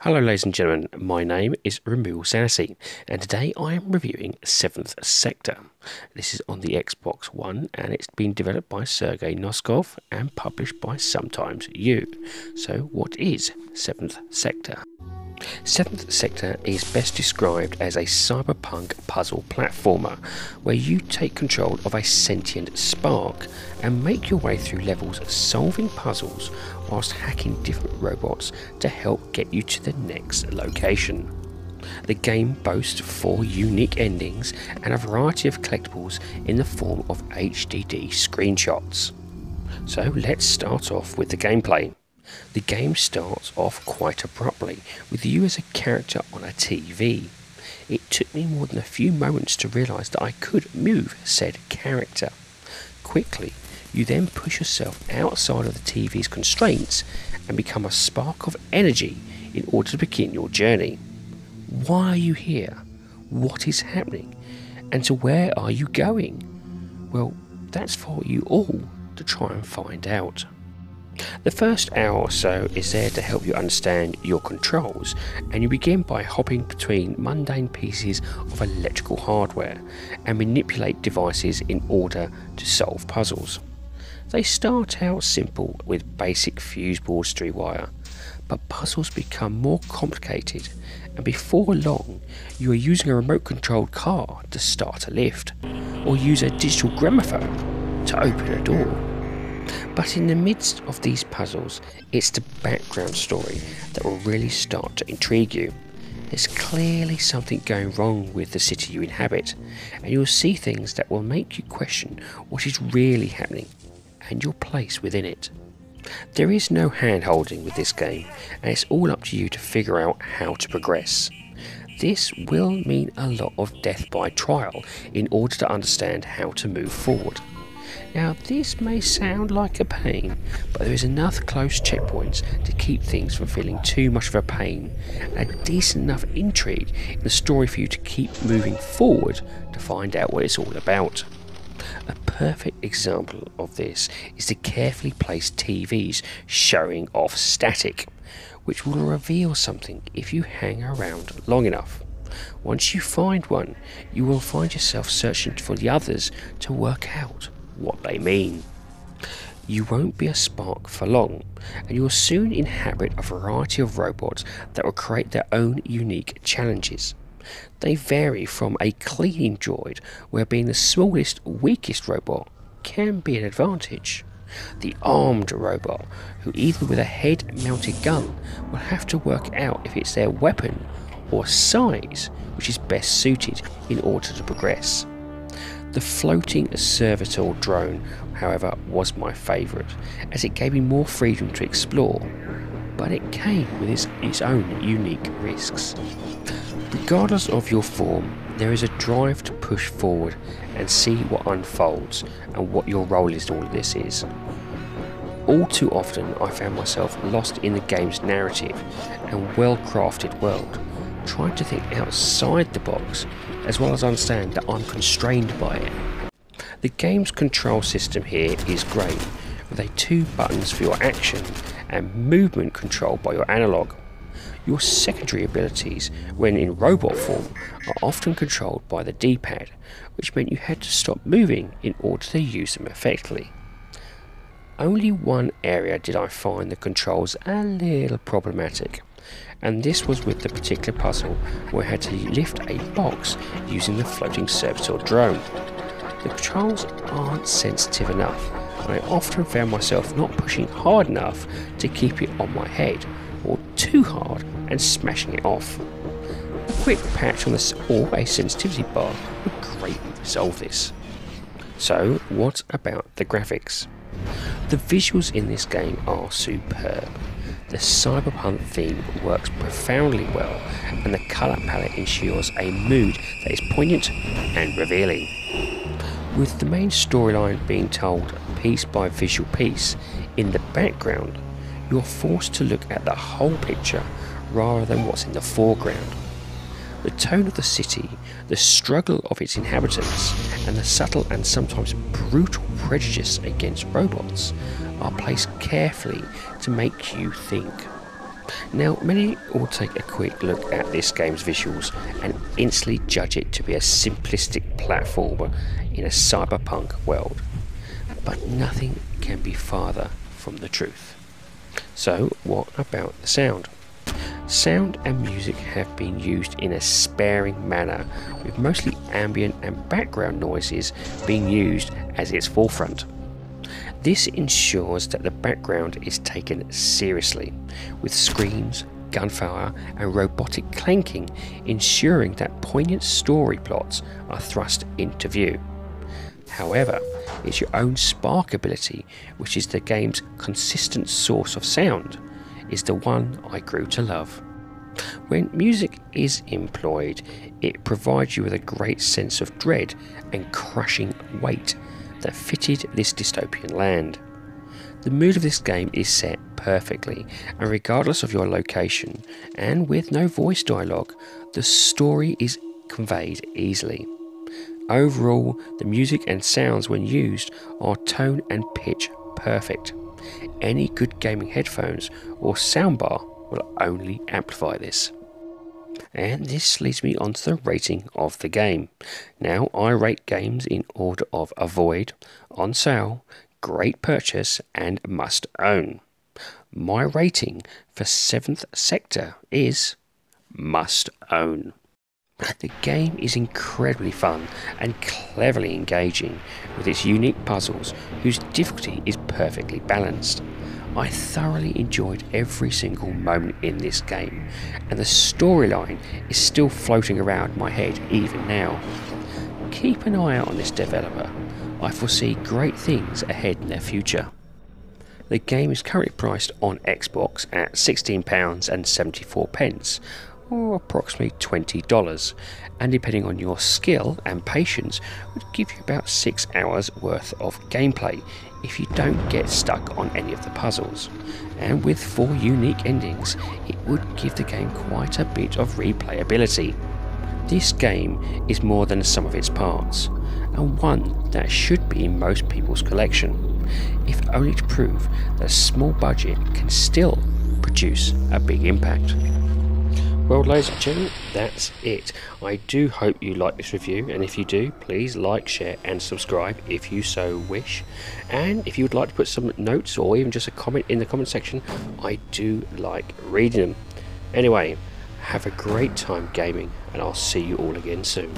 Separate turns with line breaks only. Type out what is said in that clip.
Hello ladies and gentlemen, my name is RemovableSanity and today I am reviewing 7th Sector. This is on the Xbox One and it's been developed by Sergei Noskov and published by Sometimes You. So what is 7th Sector? 7th Sector is best described as a cyberpunk puzzle platformer where you take control of a sentient spark and make your way through levels solving puzzles whilst hacking different robots to help get you to the next location. The game boasts 4 unique endings and a variety of collectibles in the form of HDD screenshots. So let's start off with the gameplay. The game starts off quite abruptly with you as a character on a TV. It took me more than a few moments to realise that I could move said character. Quickly, you then push yourself outside of the TV's constraints and become a spark of energy in order to begin your journey. Why are you here? What is happening? And to where are you going? Well, that's for you all to try and find out. The first hour or so is there to help you understand your controls, and you begin by hopping between mundane pieces of electrical hardware and manipulate devices in order to solve puzzles. They start out simple with basic fuse boards to rewire, but puzzles become more complicated, and before long you are using a remote controlled car to start a lift, or use a digital gramophone to open a door. But in the midst of these puzzles, it's the background story that will really start to intrigue you. There's clearly something going wrong with the city you inhabit, and you'll see things that will make you question what is really happening and your place within it. There is no hand-holding with this game, and it's all up to you to figure out how to progress. This will mean a lot of death by trial in order to understand how to move forward. Now this may sound like a pain, but there is enough close checkpoints to keep things from feeling too much of a pain, and a decent enough intrigue in the story for you to keep moving forward to find out what it's all about. A perfect example of this is the carefully placed TVs showing off static, which will reveal something if you hang around long enough. Once you find one, you will find yourself searching for the others to work out what they mean. You won't be a spark for long, and you will soon inhabit a variety of robots that will create their own unique challenges. They vary from a cleaning droid, where being the smallest, weakest robot can be an advantage. The armed robot, who either with a head-mounted gun will have to work out if it's their weapon or size which is best suited in order to progress. The floating servitor drone, however, was my favourite, as it gave me more freedom to explore, but it came with its own unique risks. Regardless of your form, there is a drive to push forward and see what unfolds and what your role in all of this is. All too often I found myself lost in the game's narrative and well-crafted world, trying to think outside the box, as well as understand that I'm constrained by it. The game's control system here is great, with 2 buttons for your action and movement controlled by your analog. Your secondary abilities, when in robot form, are often controlled by the D-pad, which meant you had to stop moving in order to use them effectively. Only one area did I find the controls a little problematic, and this was with the particular puzzle where I had to lift a box using the floating servitor drone. The controls aren't sensitive enough, and I often found myself not pushing hard enough to keep it on my head, or too hard and smashing it off. A quick patch on this or a sensitivity bar would greatly resolve this. So what about the graphics? The visuals in this game are superb. The cyberpunk theme works profoundly well, and the colour palette ensures a mood that is poignant and revealing. With the main storyline being told piece by visual piece, in the background, you're forced to look at the whole picture rather than what's in the foreground. The tone of the city, the struggle of its inhabitants, and the subtle and sometimes brutal prejudice against robots are placed carefully to make you think. Now, many will take a quick look at this game's visuals and instantly judge it to be a simplistic platformer in a cyberpunk world. But nothing can be farther from the truth. So, what about the sound? Sound and music have been used in a sparing manner, with mostly ambient and background noises being used as its forefront. This ensures that the background is taken seriously, with screams, gunfire and robotic clanking ensuring that poignant story plots are thrust into view. However, it's your own spark ability, which is the game's consistent source of sound, is the one I grew to love. When music is employed, it provides you with a great sense of dread and crushing weight that fitted this dystopian land. The mood of this game is set perfectly, and regardless of your location, and with no voice dialogue, the story is conveyed easily. Overall, the music and sounds when used are tone and pitch perfect. Any good gaming headphones or soundbar will only amplify this. And this leads me on to the rating of the game. Now, I rate games in order of avoid, on sale, great purchase and must own. My rating for 7th Sector is must own. The game is incredibly fun and cleverly engaging, with its unique puzzles whose difficulty is perfectly balanced. I thoroughly enjoyed every single moment in this game, and the storyline is still floating around my head even now. Keep an eye out on this developer. I foresee great things ahead in their future. The game is currently priced on Xbox at £16.74, or approximately $20, and depending on your skill and patience would give you about 6 hours worth of gameplay if you don't get stuck on any of the puzzles. And with 4 unique endings, it would give the game quite a bit of replayability. This game is more than the sum of its parts, and one that should be in most people's collection, if only to prove that a small budget can still produce a big impact. Well, ladies and gentlemen, that's it. I do hope you like this review, and if you do, please like, share and subscribe if you so wish. And if you would like to put some notes or even just a comment in the comment section, I do like reading them. Anyway, have a great time gaming, and I'll see you all again soon.